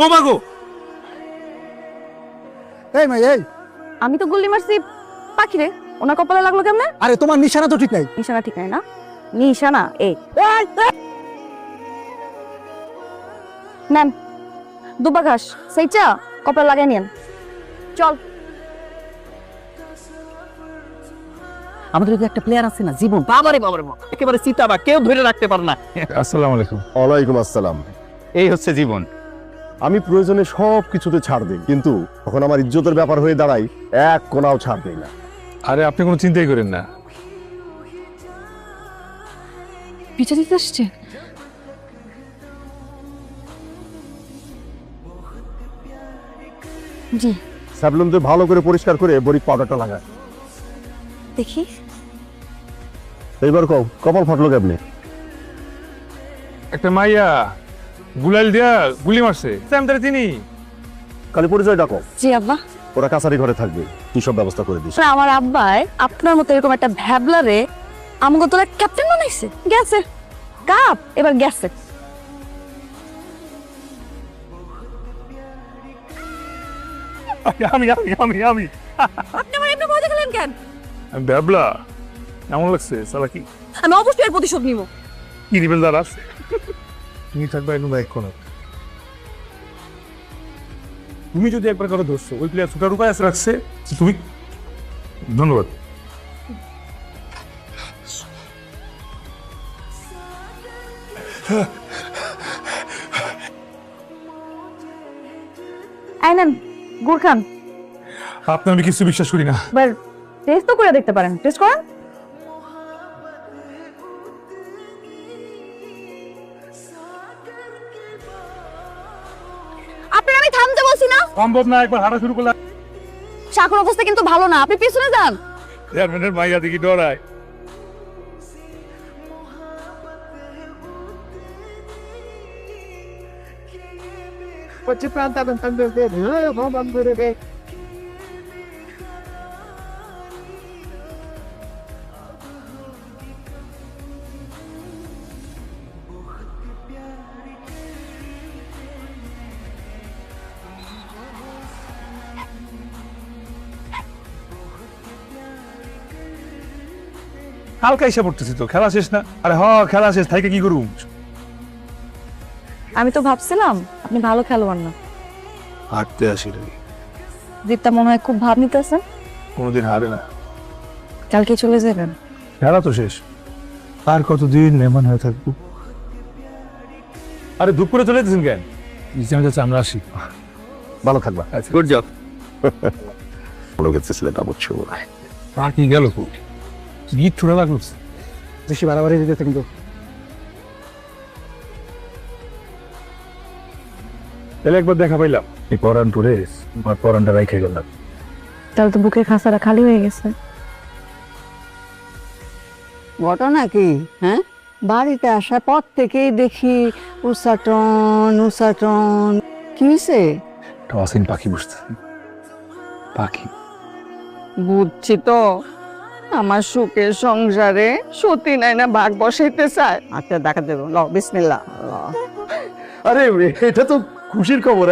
ও মাগো, এই ভাই এই, আমি তো গুল্লি মারছি পাখি রে, ওনার কপালে লাগলো কেমনে? আরে তোমার নিশানা তো ঠিক নাই। নিশানা ঠিক নাই না? নিশানা এই নেন, দুবা ঘাস সেইটা কপালে লাগাই নিয়েন। চল। আমাদের যে একটা প্লেয়ার আছে না, জীবন, বাবারে বাবারে বাবা, একেবারে চিতাবা, কেউ ধরে রাখতে পারে না। আসসালামু আলাইকুম। ওয়ালাইকুম আসসালাম। এই হচ্ছে জীবন। আমি প্রয়োজনে সব কিছুতে ছাড় দিই, কিন্তু তখন আমার ইজ্জতের ব্যাপার হয়ে দাঁড়ায়, এক কোনাও ছাড় দিই না। আরে আপনি কোনো চিন্তাই করেন না। পিছা দিতে আসছে। জি স্যাবলুন দিয়ে ভালো করে পরিষ্কার করে বরিক পাউডারটা লাগায়। দেখি। এইবার কপাল ফাটলো কেমনে? একটা মাইয়া গুলাল দিয়া গুলি মারছে, আমি তারা চিনি। খালি পরিচয় ডাকো, জি আব্বা। ওরা কাছারি ঘরে থাকবে, কি সব ব্যবস্থা করে দিস। আমার আব্বাই আপনার মতো এরকম একটা ভ্যাবলারে আমাকে তোরা ক্যাপ্টেন বানাইছে। গেছে কাপ, এবার গেছে। আমি আমি আমি আমি আপনি আমার এমনি ভয় দেখালেন কেন? আমি ব্যাবলা, এমন লাগছে সালা কি আমি অবশ্যই এর প্রতিশোধ নিব। কি নিবেল দাঁড় আছে। তুমি থাকবে একদম এক কোণে। তুমি যদি একবার কারো ধরছো, ওই প্লেয়ার ছুটার উপায় আছে রাখছে, তুমি। ধন্যবাদ। আইনেন গুড় খান। আপনি আমি কিছু বিশ্বাস করি না। এবার টেস্ট তো করে দেখতে পারেন। টেস্ট করেন। আপনার আমি থামতে বলছি না? সম্ভব না, একবার হাঁটা শুরু করলে। শাকুর অবস্থা কিন্তু ভালো না, আপনি পিছনে যান। চেয়ারম্যানের মাইয়া দেখি ডরায়। কালকে এসে পড়তেছি তো, খেলা শেষ না? আরে খেলা শেষ থাকে কি করুম? আমি তো ভাবছিলাম আপনি ভালো খেলোয়াড় না। হাঁটতে আসি রে, দীপটা মনে হয় খুব ভাব নিতেছেন। কোনোদিন হারে না। কালকে চলে যাবেন। খেলা তো শেষ, আর কতদিন মেহমান হয়ে থাকবো? আরে দুপুরে চলে যেতেছেন কেন? আমরা আসি। ভালো থাকবা। আচ্ছা, গুড জব। ভালো গেছে ছেলেটা, বুঝছো? কি গেল খুব গীত ছোড়া লাগলো। বেশি বাড়াবাড়ি দিতেছে কিন্তু। তাহলে একবার দেখা পাইলাম, এই পরান টুরে আমার পরানটা রাইখে গেলাম। তাহলে তো বুকের খাসাটা খালি হয়ে গেছে। ঘটনা কি? হ্যাঁ, বাড়িতে আসার পর থেকেই দেখি উসাটন উসাটন। কি হয়েছে? টসিন পাখি বুঝতে পাখি। বুঝছি তো, আমার সুখের সংসারে সতী নাই না ভাগ বসাইতে চায়। আচ্ছা দেখা দেবো, ল বিসমিল্লাহ। আরে এটা তো খুশির খবর।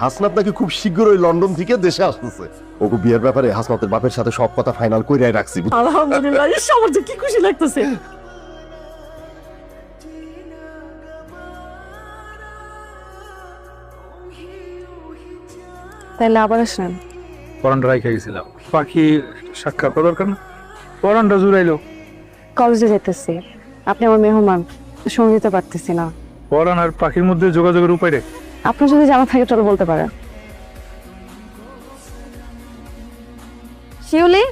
হাসনাত নাকি খুব শীঘ্রই লন্ডন থেকে দেশে আসতেছে। ওকে বিয়ের ব্যাপারে হাসনাতের বাপের সাথে সব কথা ফাইনাল কইরাই রাখছি। আলহামদুলিল্লাহ, আমার যে কি খুশি লাগতেছে। তাহলে আবার আসেন। পরানটা রাইখে গেছিলাম, পাখি সাক্ষাৎ দরকার না। পরানটা জুড়াইলো। কলেজে যেতেছি, আপনি আমার মেহমান, সময় দিতে পারতেছি না। পরান আর পাখির মধ্যে যোগাযোগের উপায় রে। আপনার যদি জানা থাকে তাহলে বলতে পারেন। শিউলি,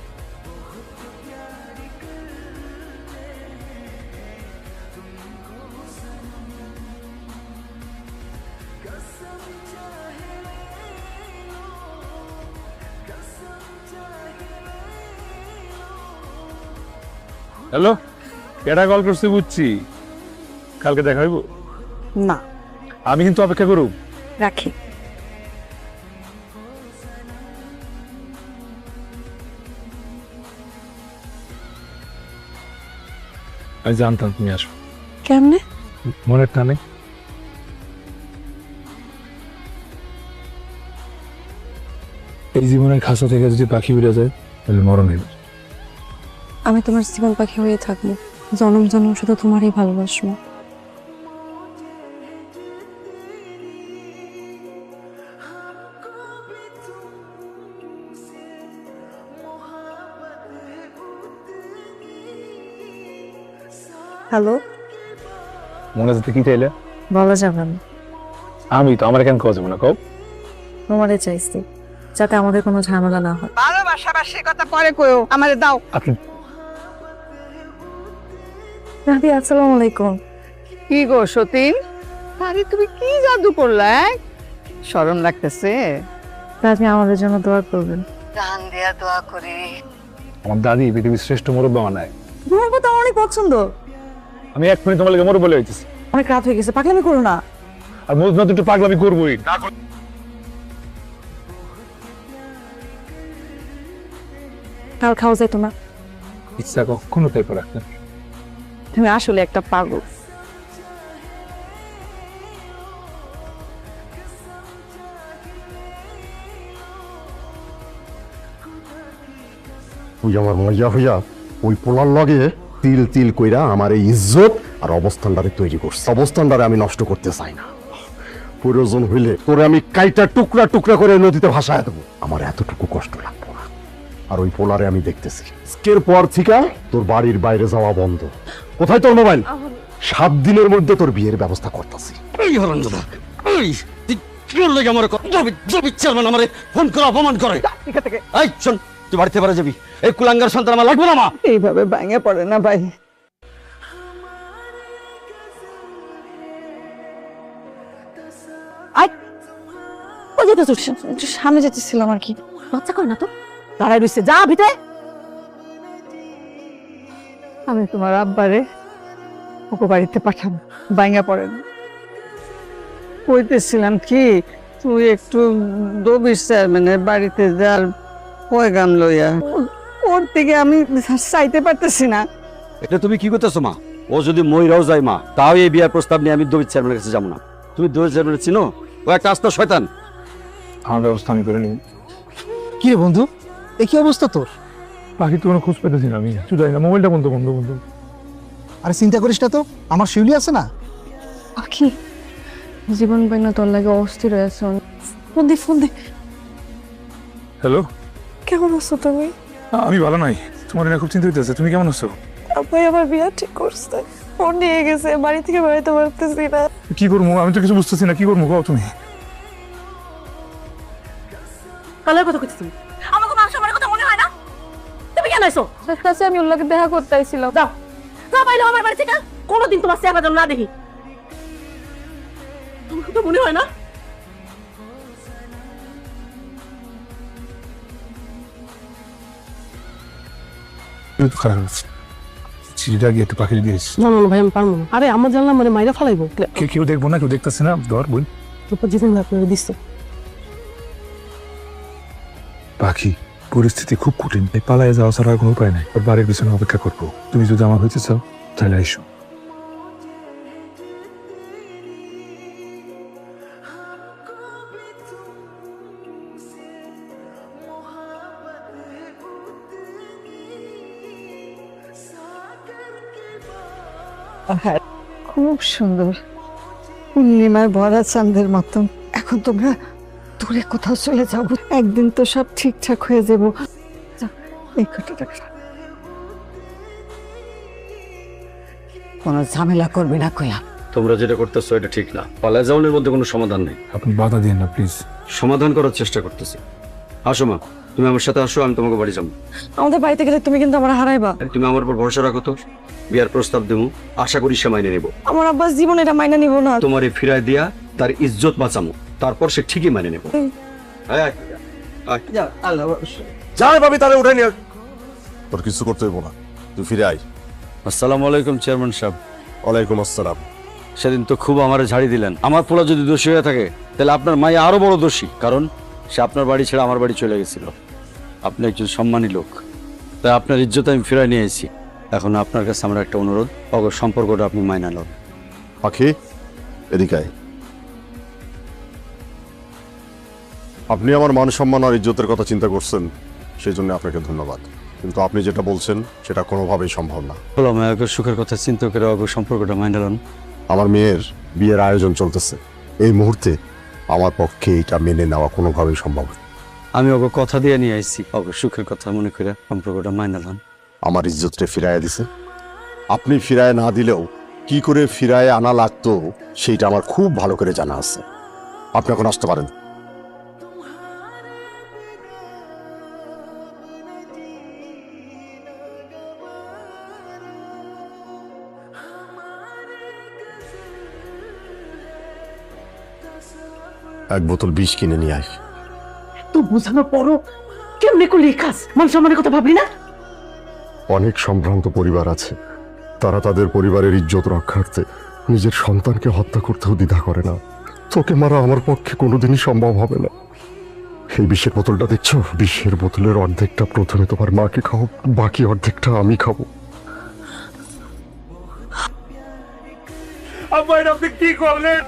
হ্যালো, কেডা কল করছি বুঝছি, কালকে দেখা হইব? না আমি কিন্তু অপেক্ষা করব। রাখি। আমি জানতাম তুমি আসো। কেমনে? মনের টানে। এই জীবনের খাঁচা থেকে যদি পাখি উড়ে যায় তাহলে মরণ হইবে। আমি তোমার জীবন পাখি হয়ে থাকবো, জনম জনম শুধু তোমারই ভালোবাসবো। হ্যালো, মনে যাতে কি চাইলে? বলা যাবে না। আমি তো আমার কেন খাওয়া যাবো না কব? তোমারে চাইছি যাতে আমাদের কোনো ঝামেলা না হয়। ভালোবাসাবাসির কথা পরে কইও, আমারে দাও। আপনি রাবি, আসসালামু আলাইকুম। কি গো সতীন, আরে তুমি কি জাদু করলা? শরম লাগতেছে। রাবি, আমাদের জন্য দোয়া করবেন। জান দিয়া দোয়া করি। আমার দাদি পৃথিবীর শ্রেষ্ঠ মুরব্বা বানায়। তোমার কথা অনেক পছন্দ। আমি এক্ষুনি তোমার লাগে মুরব্বা হইতেছি। অনেক রাত হয়ে গেছে, পাগলামি করো না। আর মজনু তো একটু পাগলামি করবোই। কাল খাওয়া যায় তোমার। ইচ্ছা কখনো তাই করে রাখতেন। তুমি আসলে একটা পাগল। তুই আমার মজা হইয়া ওই পোলার লগে তিল তিল কইরা আমার এই ইজ্জত আর অবস্থানটারে তৈরি করছে। অবস্থানটারে আমি নষ্ট করতে চাই না। প্রয়োজন হইলে তোরে আমি কাইটা টুকরা টুকরা করে নদীতে ভাসায় দেবো। আমার এতটুকু কষ্ট লাগবে না। আর ওই পোলারে আমি দেখতেছি আজকের পর থেকে তোর বাড়ির বাইরে যাওয়া বন্ধ। কোথায় তোর মোবাইল? 7 দিনের মধ্যে তোর বিয়ের ব্যবস্থা করতেছি। এই হরঞ্জদা, এই তুই কি লাগে আমার জবি চেয়ারম্যান আমারে ফোন করে অপমান করে। এই শোন, তুই বাড়িতে পারে যাবি। এই কুলাঙ্গার সন্তান আমার লাগবে না মা। এইভাবে ভাঙে পড়ে না ভাই। ও যেতেছো, একটু সামনে যেতেছিলাম আর কি। লজ্জা করে না তো? দাঁড়াই রইছে, যা ভিতরে। আমি তোমার আব্বারে ওকে বাড়িতে পাঠাবো, ভাঙে পড়ে না। কইতেছিলাম কি, তুই একটু দবির চেয়ারম্যানের বাড়িতে যার পয়গাম লইয়া। ওর থেকে আমি চাইতে পারতেছি না। এটা তুমি কি করতেছো মা? ও যদি মইরাও যায় মা, তাও এই বিয়ার প্রস্তাব নিয়ে আমি দবির চেয়ারম্যানের কাছে যাবো না। তুমি দবির চেয়ারম্যানের চিনো? ও একটা আস্ত শয়তান। আমার ব্যবস্থা আমি করে নিই। কি রে বন্ধু, এ কি অবস্থা তোর? পাখি তো কোনো খোঁজ পেতেছি না আমি। একটু যাই না, মোবাইলটা বন্ধ বন্ধ বন্ধ। আরে চিন্তা করিস না তো, আমার শিউলি আছে না। পাখি, জীবন বাইনা তোর লাগে অস্থির হয়ে আছো। ফোন দি, ফোন দি। হ্যালো, কেমন আছো তুমি? আমি ভালো নাই। তোমার না খুব চিন্তা হইতেছে। তুমি কেমন আছো? আব্বাই আমার বিয়া ঠিক করছে, ফোন নিয়ে গেছে, বাড়ি থেকে বেরোতে পারতেছি না। কি করবো? আমি তো কিছু বুঝতেছি না। কি করবো কও তুমি? কালের কথা কইছিস তুমি? আমার কোনো আমার কথা মনে হয় না? তুমি কেন আইছো? কাছে আমি ওর লগে দেখা করতে আইছিলাম। যাও, যাও বাইরে আমার বাড়ি থেকে। কোনোদিন তোমার চেহারা যেন না দেখি। তোমার কথা মনে হয় না? তুমি তো খারাপ আছো। চিঠিটা গিয়ে একটু পাখি দিয়েছিস। না না না ভাই, আমি পারবো না। আরে আমার জানলাম মানে মাইরা ফালাইবো। কেউ দেখবো না, কেউ দেখতেছে না। ধর বল। তারপর যেদিন আপনারা দিচ্ছে পাখি, পরিস্থিতি খুব কঠিন। এই পালায় যাওয়া ছাড়া আর কোনো উপায় নাই। ওর বাড়ির পিছনে অপেক্ষা করবো। তুমি যদি আমার হইতে চাও তাহলে আইসো। খুব সুন্দর, পূর্ণিমায় ভরা চাঁদের মতন। এখন তোমরা দূরে কোথাও চলে যাও, একদিন তো সব ঠিকঠাক হয়ে যাবো। যাও, এই কথাটা কোনো ঝামেলা করবে না কইলাম। তোমরা যেটা করতেছো এটা ঠিক না। পালায় যাওয়ার মধ্যে কোনো সমাধান নেই। আপনি বাধা দিন না প্লিজ। সমাধান করার চেষ্টা করতেছি। আসো মা, তুমি আমার সাথে আসো, আমি তোমাকে বাড়ি যাবো। আমাদের বাড়িতে গেলে তুমি কিন্তু আমার হারাইবা। তুমি আমার উপর ভরসা রাখো তো। বিয়ার প্রস্তাব দেবো, আশা করি সে মাইনে নেব। আমার আব্বা জীবন এটা মাইনা নিব না। তোমার এই ফিরায় দিয়া তার ইজ্জত বাঁচামো, তারপর সে ঠিকই মাইনে নেব। যাই ভাবি, তাহলে উঠে নিয়ে। তোর কিছু করতে হইব না, তুই ফিরে আয়। আসসালামু আলাইকুম চেয়ারম্যান সাহেব। ওয়ালাইকুম আসসালাম। সেদিন তো খুব আমারে ঝাড়ি দিলেন। আমার পোলা যদি দোষী হয়ে থাকে তাহলে আপনার মায়ে আরো বড় দোষী, কারণ সে আপনার বাড়ি ছেড়ে আমার বাড়ি চলে গেছিল। আপনি একজন সম্মানী লোক, তাই আপনার ইজ্জত আমি ফিরাই নিয়ে এসেছি। এখন আপনার কাছে আমার একটা অনুরোধ, অগর সম্পর্কটা আপনি মাইনা নেন। পাখি, এদিকে আয়। আপনি আমার মান সম্মান আর ইজ্জতের কথা চিন্তা করছেন, সেই জন্য আপনাকে ধন্যবাদ। কিন্তু আপনি যেটা বলছেন সেটা কোনোভাবেই সম্ভব না। বললাম আগের সুখের কথা চিন্তা করে আগের সম্পর্কটা মাইন্ডালাম। আমার মেয়ের বিয়ের আয়োজন চলতেছে, এই মুহূর্তে আমার পক্ষে এটা মেনে নেওয়া কোনোভাবেই সম্ভব না। আমি ওকে কথা দিয়ে নিয়ে আইছি, ওকে সুখের কথা মনে করে সম্পর্কটা মাইন্ডালাম। আমার ইজ্জতটা ফিরাইয়া দিছে। আপনি ফিরায় না দিলেও কি করে ফিরায় আনা লাগতো সেইটা আমার খুব ভালো করে জানা আছে। আপনি এখন আসতে পারেন। এক বোতল বিষ কিনে নিয়ে আয়। তো বোঝানোর পরও কেমনে করলি এই কাজ? মান সম্মানের কথা ভাবলি না? অনেক সম্ভ্রান্ত পরিবার আছে, তারা তাদের পরিবারের ইজ্জত রক্ষার্থে নিজের সন্তানকে হত্যা করতেও দ্বিধা করে না। তোকে মারা আমার পক্ষে কোনোদিনই সম্ভব হবে না। এই বিষের বোতলটা দেখছো, বিষের বোতলের অর্ধেকটা প্রথমে তোমার মাকে খাও, বাকি অর্ধেকটা আমি খাবো। আপনি কি করলেন?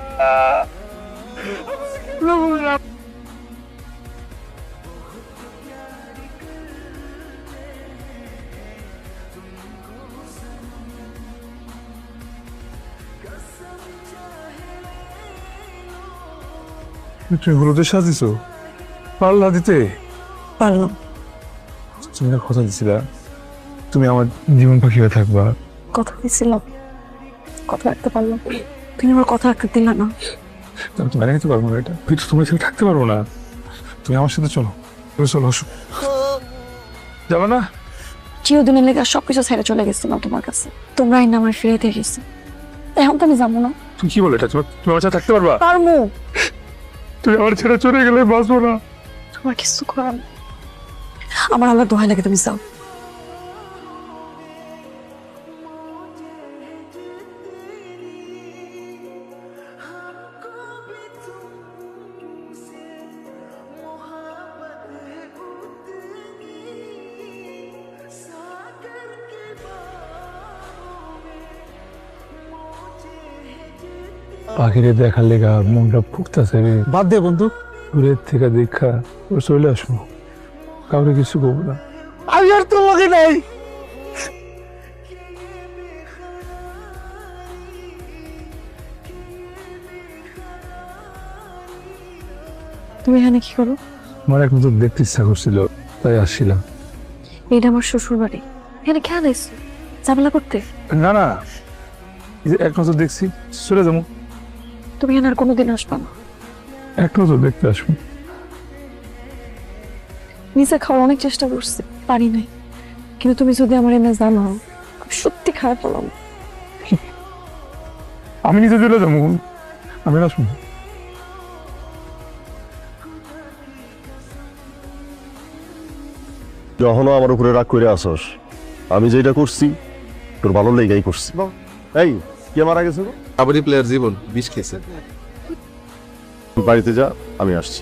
তুমি হলুদে সাজিছো, পাল্লা দিতে পারলাম। তুমি না কথা দিছিলা তুমি আমার জীবন পাখি হয়ে থাকবা? কথা দিয়েছিলাম, কথা রাখতে পারলাম। তুমি আমার কথা রাখতে দিলা না। আমি তো মেনে নিতে পারবো না এটা। তুই তো তোমার সাথে থাকতে পারবো না। তুমি আমার সাথে চলো, তুমি চলো, আসো। যাবে না? চিরদিনের লেগে সবকিছু ছেড়ে চলে গেছিলাম তোমার কাছে, তোমরা আইন আমার ফিরাইতে এসেছে। এখন তো আমি যাবো না। তুমি কি বলে এটা? তুমি আমার সাথে থাকতে পারবা? পারমু। তুমি আমার ছেড়ে চলে গেলে বাঁচবো না। তোমার কিছু করার নেই। আমার আল্লাহ দোহাই লাগে, তুমি যাও। পাখিরে দেখার লেগা মনটা ফুটতেছে রে। বাদ দে বন্ধু, দূরের থেকে দেখা ও চলে আসবো, কাউরে কিছু করবো না। আমি আর তোমাকে নাই। তুমি এখানে কি করো? আমার এক নতুন দেখতে ইচ্ছা করছিল, তাই আসছিলাম। এটা আমার শ্বশুর বাড়ি, এখানে খেয়াল এসছো ঝামেলা করতে? না না, এই যে এক নজর দেখছি, চলে যাবো। তুমি এখানে আর কোনোদিন আসবা না। এক নজর দেখতে আসবো। নিজে খাওয়ার অনেক চেষ্টা করছি, পারি নাই। কিন্তু তুমি যদি আমার এনে জানো, আমি সত্যি খারাপ পেলাম। আমি নিজে চলে যাবো, আমি আসবো। যখনও আমার উপরে রাগ করে আসস, আমি যেটা করছি তোর ভালো লেগেই করছি। এই কে মারা গেছে? কাবাডি প্লেয়ার জীবন বিষ খেয়েছে। বাড়িতে যা, আমি আসছি।